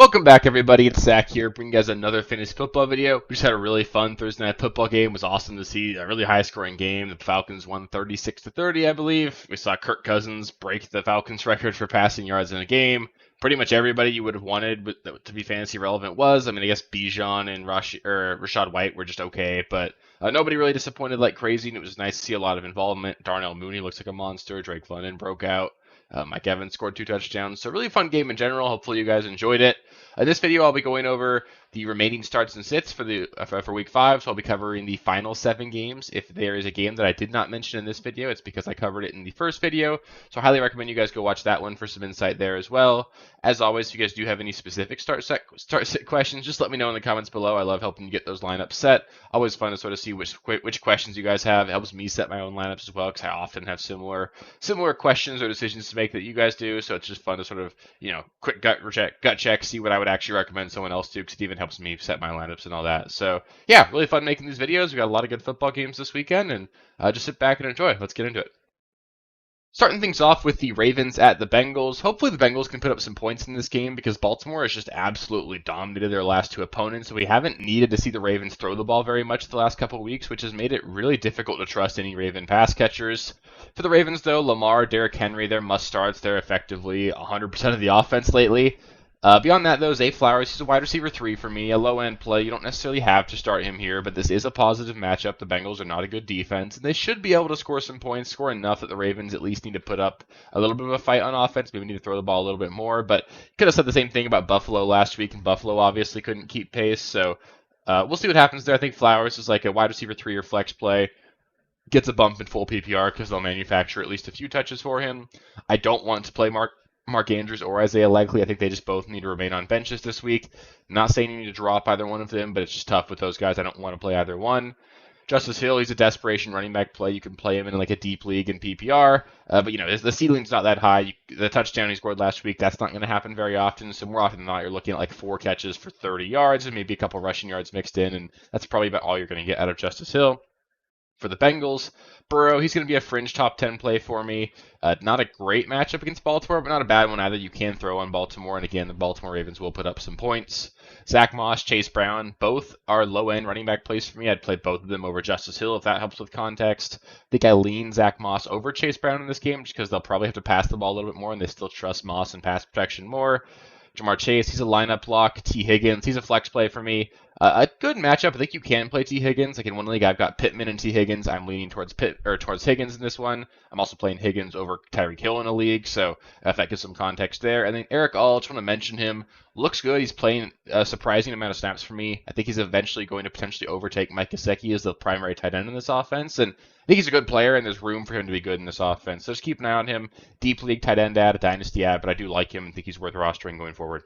Welcome back, everybody. It's Zach here, bringing you guys another fantasy football video. We just had a really fun Thursday night football game. It was awesome to see a really high-scoring game. The Falcons won 36-30, I believe. We saw Kirk Cousins break the Falcons' record for passing yards in a game. Pretty much everybody you would have wanted to be fantasy relevant was. I mean, I guess Bijan and Rashad White were just okay, but nobody really disappointed like crazy. And it was nice to see a lot of involvement. Darnell Mooney looks like a monster. Drake London broke out. Mike Evans scored 2 touchdowns. So really fun game in general. Hopefully you guys enjoyed it. In this video, I'll be going over the remaining starts and sits for week 5. So I'll be covering the final 7 games. If there is a game that I did not mention in this video, it's because I covered it in the first video. So I highly recommend you guys go watch that one for some insight there as well. As always, if you guys do have any specific start sit questions, just let me know in the comments below. I love helping you get those lineups set. Always fun to sort of see which questions you guys have. It helps me set my own lineups as well because I often have similar questions or decisions to make that you guys do. So it's just fun to sort of, quick gut check, see what I would actually recommend someone else do, because it even helps me set my lineups and all that. So yeah, really fun making these videos. We got a lot of good football games this weekend, and just sit back and enjoy. Let's get into it. Starting things off with the Ravens at the Bengals. Hopefully the Bengals can put up some points in this game because Baltimore has just absolutely dominated their last 2 opponents. So we haven't needed to see the Ravens throw the ball very much the last couple of weeks, which has made it really difficult to trust any Raven pass catchers. For the Ravens, though, Lamar, Derrick Henry, they're must-starts. They're effectively 100% of the offense lately. Beyond that, though, Zay Flowers, he's a wide receiver 3 for me, a low-end play. You don't necessarily have to start him here, but this is a positive matchup. The Bengals are not a good defense, and they should be able to score some points, score enough that the Ravens at least need to put up a little bit of a fight on offense. Maybe need to throw the ball a little bit more, but could have said the same thing about Buffalo last week, and Buffalo obviously couldn't keep pace, so we'll see what happens there. I think Flowers is like a wide receiver 3 or flex play. Gets a bump in full PPR because they'll manufacture at least a few touches for him. I don't want to play Mark Andrews or Isaiah Likely. I think they just both need to remain on benches this week. Not saying you need to drop either one of them, but it's just tough with those guys. I don't want to play either one. Justice Hill, he's a desperation running back play. You can play him in like a deep league in PPR, but the ceiling's not that high. The touchdown he scored last week, that's not going to happen very often. So more often than not, you're looking at like 4 catches for 30 yards and maybe a couple rushing yards mixed in, and that's probably about all you're going to get out of Justice Hill. For the Bengals, Burrow, he's going to be a fringe top 10 play for me. Not a great matchup against Baltimore, but not a bad one either. You can throw on Baltimore, and again, the Baltimore Ravens will put up some points. Zach Moss, Chase Brown, both are low-end running back plays for me. I'd play both of them over Justice Hill if that helps with context. I think I lean Zach Moss over Chase Brown in this game just because they'll probably have to pass the ball a little bit more, and they still trust Moss and pass protection more. Jamar Chase, he's a lineup lock. T. Higgins, he's a flex play for me. A good matchup. I think you can play T. Higgins. Like in one league, I've got Pittman and T. Higgins. I'm leaning towards Higgins in this one. I'm also playing Higgins over Tyreek Hill in a league, so if that gives some context there. And then Eric All, I just want to mention him. Looks good. He's playing a surprising amount of snaps for me. I think he's eventually going to potentially overtake Mike Gesicki as the primary tight end in this offense, and I think he's a good player, and there's room for him to be good in this offense. So just keep an eye on him. Deep league tight end ad, a dynasty ad, but I do like him and think he's worth rostering going forward.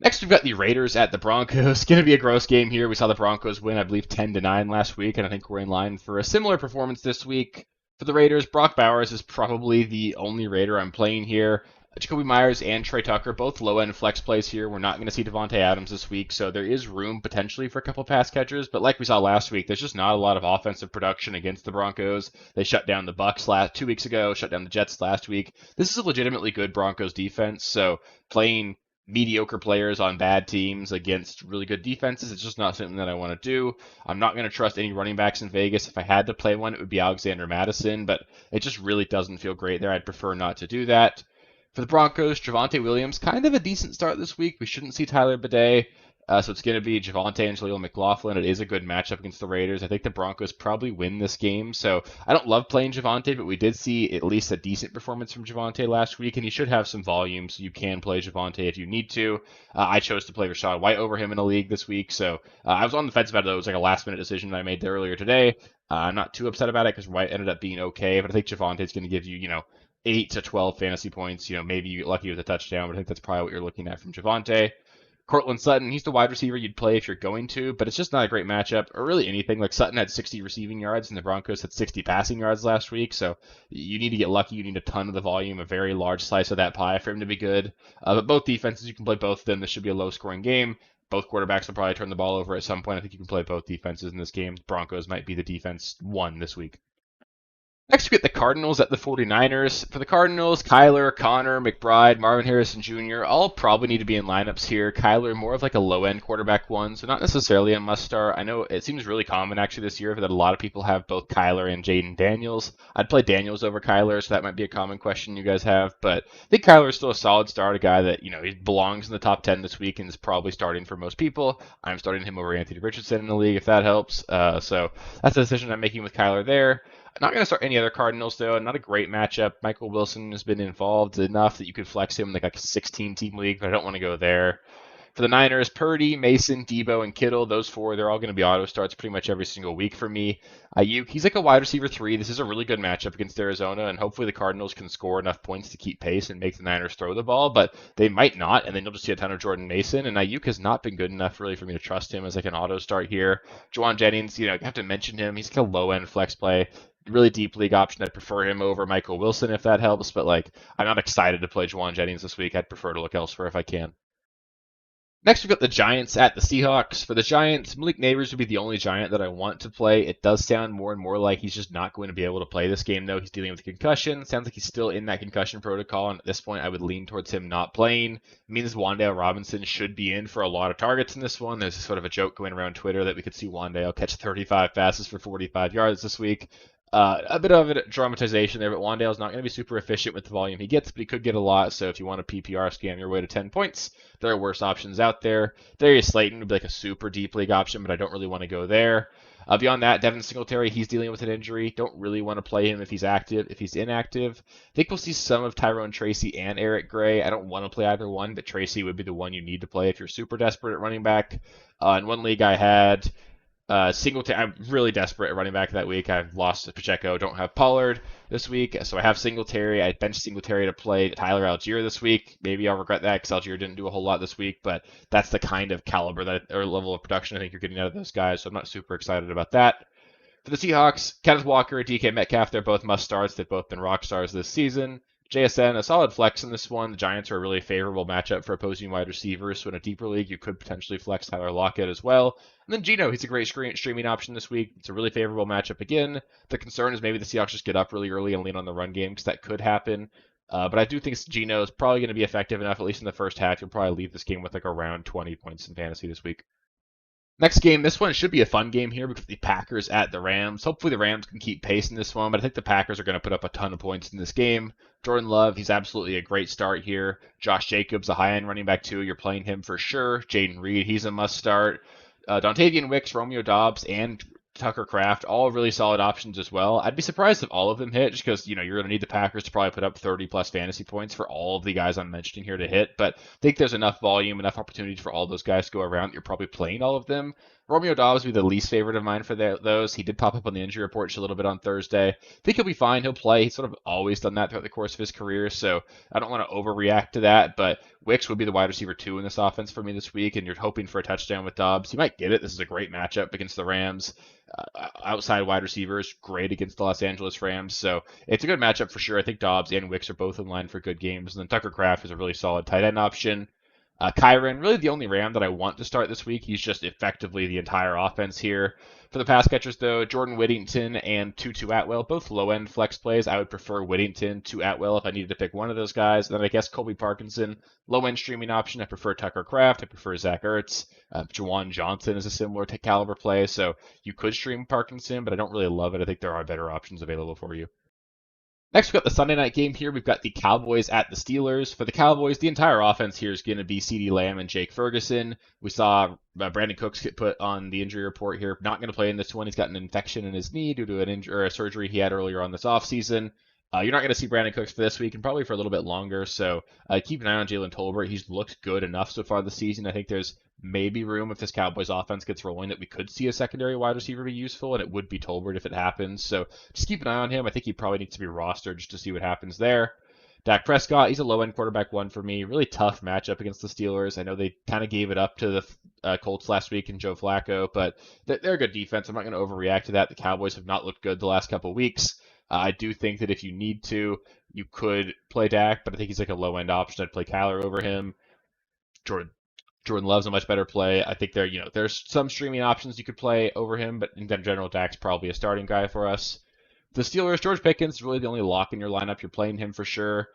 Next, we've got the Raiders at the Broncos. It's going to be a gross game here. We saw the Broncos win, I believe, 10-9 last week, and I think we're in line for a similar performance this week. For the Raiders, Brock Bowers is probably the only Raider I'm playing here. Jacoby Myers and Trey Tucker, both low-end flex plays here. We're not going to see Davante Adams this week, so there is room potentially for a couple pass catchers. But like we saw last week, there's just not a lot of offensive production against the Broncos. They shut down the Bucks 2 weeks ago, shut down the Jets last week. This is a legitimately good Broncos defense, so playing mediocre players on bad teams against really good defenses, it's just not something that I want to do. I'm not going to trust any running backs in Vegas. If I had to play one, it would be Alexander Mattison, but it just really doesn't feel great there. I'd prefer not to do that. For the Broncos, Javonte Williams, kind of a decent start this week. We shouldn't see Tyler Bidet. So it's going to be Javonte and Jaleel McLaughlin. It is a good matchup against the Raiders. I think the Broncos probably win this game. So I don't love playing Javonte, but we did see at least a decent performance from Javonte last week, and he should have some volume, so you can play Javonte if you need to. I chose to play Rachaad White over him in a league this week, so I was on the fence about it. It was like a last-minute decision that I made there earlier today. I'm not too upset about it because White ended up being okay, but I think Javonte is going to give you, 8 to 12 fantasy points. Maybe you get lucky with a touchdown, but I think that's probably what you're looking at from Javonte. Cortland Sutton, he's the wide receiver you'd play if you're going to, but it's just not a great matchup, or really anything. Like Sutton had 60 receiving yards, and the Broncos had 60 passing yards last week, so you need to get lucky. You need a ton of the volume, a very large slice of that pie for him to be good. But both defenses, you can play both of them. This should be a low-scoring game. Both quarterbacks will probably turn the ball over at some point. I think you can play both defenses in this game. The Broncos might be the defense 1 this week. Next, we get the Cardinals at the 49ers. For the Cardinals, Kyler, Connor, McBride, Marvin Harrison Jr. all probably need to be in lineups here. Kyler, more of like a low-end quarterback one, so not necessarily a must-start. I know it seems really common actually this year that a lot of people have both Kyler and Jaden Daniels. I'd play Daniels over Kyler, so that might be a common question you guys have. But I think Kyler is still a solid start, a guy that, he belongs in the top 10 this week and is probably starting for most people. I'm starting him over Anthony Richardson in the league if that helps. So that's a decision I'm making with Kyler there. I'm not going to start any other Cardinals, though. Not a great matchup. Michael Wilson has been involved enough that you could flex him in like a 16-team league, but I don't want to go there. For the Niners, Purdy, Mason, Debo, and Kittle, those four, they're all going to be auto starts pretty much every single week for me. Ayuk, he's like a wide receiver 3. This is a really good matchup against Arizona, and hopefully the Cardinals can score enough points to keep pace and make the Niners throw the ball, but they might not, and then you'll just see a ton of Jordan Mason, and Ayuk has not been good enough really for me to trust him as like an auto start here. Jauan Jennings, you have to mention him. He's like a low-end flex play. Really deep league option. I'd prefer him over Michael Wilson if that helps, but I'm not excited to play Jauan Jennings this week. I'd prefer to look elsewhere if I can. Next, we've got the Giants at the Seahawks. For the Giants, Malik Nabers would be the only Giant that I want to play. It does sound more and more like he's just not going to be able to play this game, though. He's dealing with a concussion. Sounds like he's still in that concussion protocol, and at this point, I would lean towards him not playing. It means Wan'Dale Robinson should be in for a lot of targets in this one. There's sort of a joke going around Twitter that we could see Wan'Dale catch 35 passes for 45 yards this week. A bit of a dramatization there, but Wan'Dale's not going to be super efficient with the volume he gets, but he could get a lot. So if you want a PPR scam your way to 10 points, there are worse options out there. Darius Slayton would be like a super deep league option, but I don't really want to go there. Beyond that, Devin Singletary, he's dealing with an injury. Don't really want to play him if he's active. If he's inactive, I think we'll see some of Tyrone Tracy and Eric Gray. I don't want to play either one, but Tracy would be the one you need to play if you're super desperate at running back. In one league I had Singletary, I'm really desperate at running back that week. I've lost to Pacheco, don't have Pollard this week, so I have Singletary. I benched Singletary to play Tyler Algier this week. Maybe I'll regret that because Algier didn't do a whole lot this week, but that's the kind of caliber that or level of production I think you're getting out of those guys, so I'm not super excited about that. For the Seahawks, Kenneth Walker, DK Metcalf, they're both must starts. They've both been rock stars this season. JSN, a solid flex in this one. The Giants are a really favorable matchup for opposing wide receivers, so in a deeper league, you could potentially flex Tyler Lockett as well. And then Geno, he's a great streaming option this week. It's a really favorable matchup again. The concern is maybe the Seahawks just get up really early and lean on the run game because that could happen. But I do think Geno is probably going to be effective enough, at least in the first half. You'll probably leave this game with like around 20 points in fantasy this week. Next game, this one should be a fun game here because the Packers at the Rams. Hopefully the Rams can keep pace in this one, but I think the Packers are going to put up a ton of points in this game. Jordan Love, he's absolutely a great start here. Josh Jacobs, a high-end running back too. You're playing him for sure. Jaden Reed, he's a must start. Dontavian Wicks, Romeo Dobbs, and Tucker Kraft, all really solid options as well. I'd be surprised if all of them hit, just because you're going to need the Packers to probably put up 30 plus fantasy points for all of the guys I'm mentioning here to hit. But I think there's enough volume, enough opportunities for all those guys to go around. You're probably playing all of them. Romeo Dobbs would be the least favorite of mine for those. He did pop up on the injury report just a little bit on Thursday. I think he'll be fine. He'll play. He's sort of always done that throughout the course of his career, so I don't want to overreact to that. But Wicks would be the wide receiver 2 in this offense for me this week, and you're hoping for a touchdown with Dobbs. You might get it. This is a great matchup against the Rams. Outside wide receivers, great against the Los Angeles Rams. So it's a good matchup for sure. I think Dobbs and Wicks are both in line for good games. And then Tucker Kraft is a really solid tight end option. Kyren, really the only Ram that I want to start this week. He's just effectively the entire offense here. For the pass catchers, though, Jordan Whittington and Tutu Atwell, both low-end flex plays. I would prefer Whittington to Atwell if I needed to pick one of those guys. And then I guess Colby Parkinson, low-end streaming option. I prefer Tucker Kraft. I prefer Zach Ertz. Jawan Johnson is a similar caliber play, so you could stream Parkinson, but I don't really love it. I think there are better options available for you. Next, we've got the Sunday night game here. We've got the Cowboys at the Steelers. For the Cowboys, the entire offense here is going to be CeeDee Lamb and Jake Ferguson. We saw Brandon Cooks get put on the injury report here. Not going to play in this one. He's got an infection in his knee due to an injury or a surgery he had earlier on this offseason. You're not going to see Brandon Cooks for this week and probably for a little bit longer. So keep an eye on Jalen Tolbert. He's looked good enough so far this season. I think there's maybe room if this Cowboys offense gets rolling that we could see a secondary wide receiver be useful, and it would be Tolbert if it happens. So just keep an eye on him. I think he probably needs to be rostered just to see what happens there. Dak Prescott, he's a low-end quarterback 1 for me. Really tough matchup against the Steelers. I know they kind of gave it up to the Colts last week and Joe Flacco, but they're a good defense. I'm not going to overreact to that. The Cowboys have not looked good the last couple of weeks. I do think that if you need to, you could play Dak, but I think he's like a low-end option. I'd play Kyler over him. Jordan Love's a much better play. I think there's some streaming options you could play over him, but in general, Dak's probably a starting guy for us. The Steelers, George Pickens is really the only lock in your lineup. You're playing him for sure.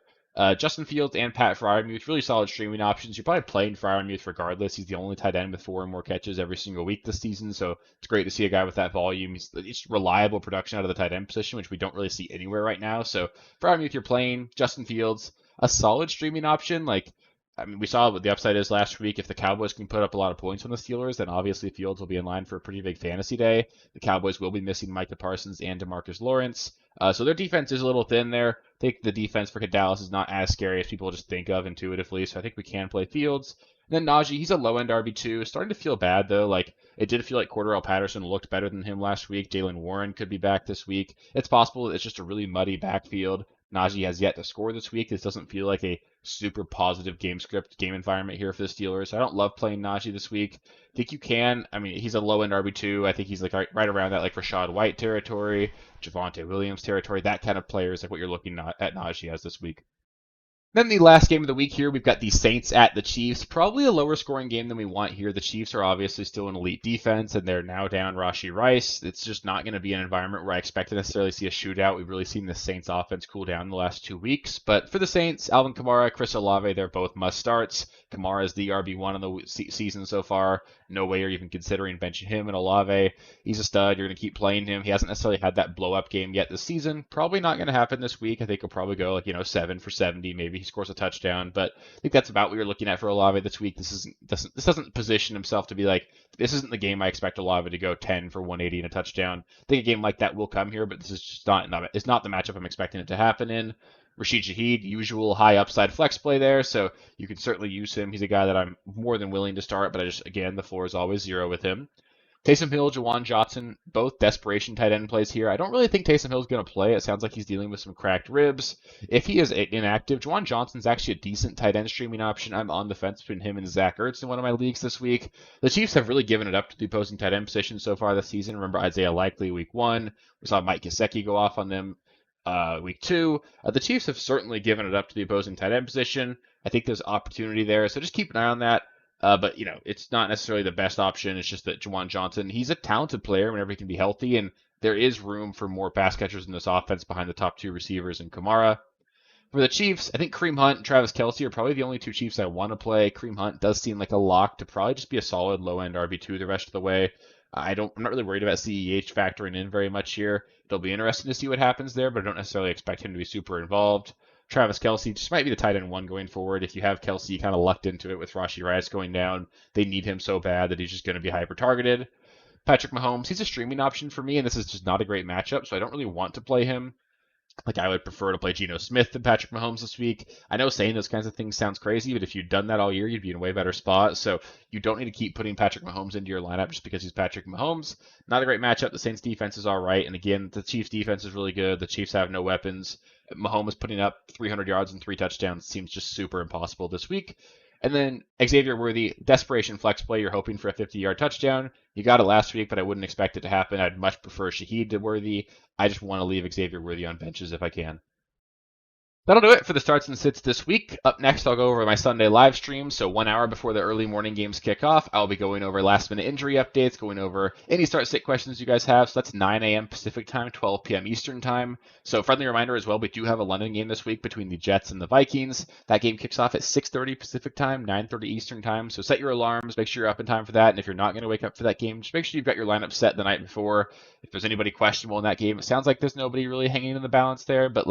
Justin Fields and Pat Freiermuth, really solid streaming options. You're probably playing Freiermuth regardless. He's the only tight end with 4 or more catches every single week this season, so it's great to see a guy with that volume. It's reliable production out of the tight end position, which we don't really see anywhere right now. So Freiermuth, you're playing. Justin Fields, a solid streaming option. We saw what the upside is last week. If the Cowboys can put up a lot of points on the Steelers, then obviously Fields will be in line for a pretty big fantasy day. The Cowboys will be missing Micah Parsons and DeMarcus Lawrence. So their defense is a little thin there. I think the defense for Dallas is not as scary as people just think of intuitively, so I think we can play Fields. And then Najee, he's a low-end RB2. Starting to feel bad, though. It did feel like Cordarrelle Patterson looked better than him last week. Jaylen Warren could be back this week. It's possible it's just a really muddy backfield. Najee has yet to score this week. This doesn't feel like a super positive game environment here for the Steelers. I don't love playing Najee this week. I think you can. He's a low-end RB2. I think he's right around that Rachaad White territory, Javonte Williams territory. That kind of player is what you're looking at Najee as this week. Then the last game of the week here, we've got the Saints at the Chiefs. Probably a lower scoring game than we want here. The Chiefs are obviously still an elite defense, and they're now down Rashee Rice. It's just not going to be an environment where I expect to necessarily see a shootout. We've really seen the Saints offense cool down in the last 2 weeks. But for the Saints, Alvin Kamara, Chris Olave, they're both must starts. Kamara is the RB1 in the season so far. No way you're even considering benching him. And Olave, he's a stud. You're going to keep playing him. He hasn't necessarily had that blow-up game yet this season. Probably not going to happen this week. I think he'll probably go 7 for 70. Maybe he scores a touchdown. But I think that's about what you're looking at for Olave this week. This doesn't position himself to be this isn't the game I expect Olave to go 10 for 180 and a touchdown. I think a game like that will come here, but this is just it's not the matchup I'm expecting it to happen in. Rashid Shaheed, usual high upside flex play there, so you can certainly use him. He's a guy that I'm more than willing to start, but the floor is always 0 with him. Taysom Hill, Juwan Johnson, both desperation tight end plays here. I don't really think Taysom Hill's going to play. It sounds like he's dealing with some cracked ribs. If he is inactive, Juwan Johnson's actually a decent tight end streaming option. I'm on the fence between him and Zach Ertz in one of my leagues this week. The Chiefs have really given it up to the opposing tight end position so far this season. Remember Isaiah Likely week 1. We saw Mike Gesicki go off on them week 2. The Chiefs have certainly given it up to the opposing tight end position. I think there's opportunity there, so just keep an eye on that. But it's not necessarily the best option. It's just that Juwan Johnson, he's a talented player whenever he can be healthy, and there is room for more pass catchers in this offense behind the top 2 receivers and Kamara. For the Chiefs, I think Kareem Hunt and Travis Kelce are probably the only 2 Chiefs I want to play. Kareem Hunt does seem like a lock to probably just be a solid low-end RB2 the rest of the way. I'm not really worried about CEH factoring in very much here. It'll be interesting to see what happens there, but I don't necessarily expect him to be super involved. Travis Kelce just might be the tight end 1 going forward. If you have Kelce, you kind of lucked into it with Rashee Rice going down. They need him so bad that he's just going to be hyper-targeted. Patrick Mahomes, he's a streaming option for me, and this is just not a great matchup, so I don't really want to play him. I would prefer to play Geno Smith than Patrick Mahomes this week. I know saying those kinds of things sounds crazy, but if you'd done that all year, you'd be in a way better spot. So you don't need to keep putting Patrick Mahomes into your lineup just because he's Patrick Mahomes. Not a great matchup. The Saints defense is all right. And again, the Chiefs defense is really good. The Chiefs have no weapons. Mahomes putting up 300 yards and 3 touchdowns seems just super impossible this week. And then Xavier Worthy, desperation flex play. You're hoping for a 50-yard touchdown. You got it last week, but I wouldn't expect it to happen. I'd much prefer Shaheed to Worthy. I just want to leave Xavier Worthy on benches if I can. That'll do it for the starts and sits this week. Up next, I'll go over my Sunday live stream. So 1 hour before the early morning games kick off, I'll be going over last-minute injury updates, going over any start-sit questions you guys have. So that's 9 a.m. Pacific time, 12 p.m. Eastern time. So friendly reminder as well, we do have a London game this week between the Jets and the Vikings. That game kicks off at 6:30 Pacific time, 9:30 Eastern time. So set your alarms, make sure you're up in time for that. And if you're not going to wake up for that game, just make sure you've got your lineup set the night before. If there's anybody questionable in that game, it sounds like there's nobody really hanging in the balance there, but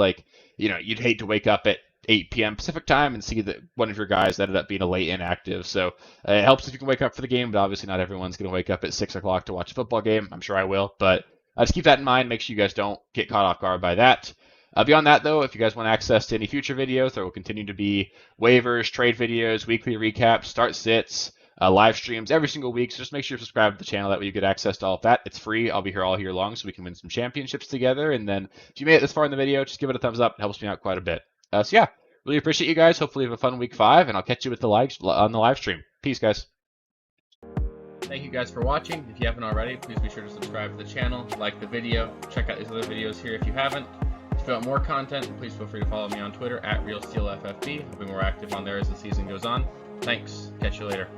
you'd hate to wake up at 8 p.m. Pacific time and see that one of your guys ended up being a late inactive. So it helps if you can wake up for the game, but obviously not everyone's going to wake up at 6 o'clock to watch a football game. I'm sure I will, but just keep that in mind. Make sure you guys don't get caught off guard by that. Beyond that, though, if you guys want access to any future videos, there will continue to be waivers, trade videos, weekly recaps, start sits, live streams every single week. So just make sure you subscribe to the channel. That way you get access to all of that. It's free. I'll be here all year long so we can win some championships together. And then if you made it this far in the video, just give it a thumbs up. It helps me out quite a bit. So yeah, really appreciate you guys. Hopefully you have a fun week 5, and I'll catch you with on the live stream. Peace, guys. Thank you guys for watching. If you haven't already, please be sure to subscribe to the channel, like the video, check out these other videos here if you haven't. If you want more content, please feel free to follow me on Twitter at RealSteelFFB. I'll be more active on there as the season goes on. Thanks. Catch you later.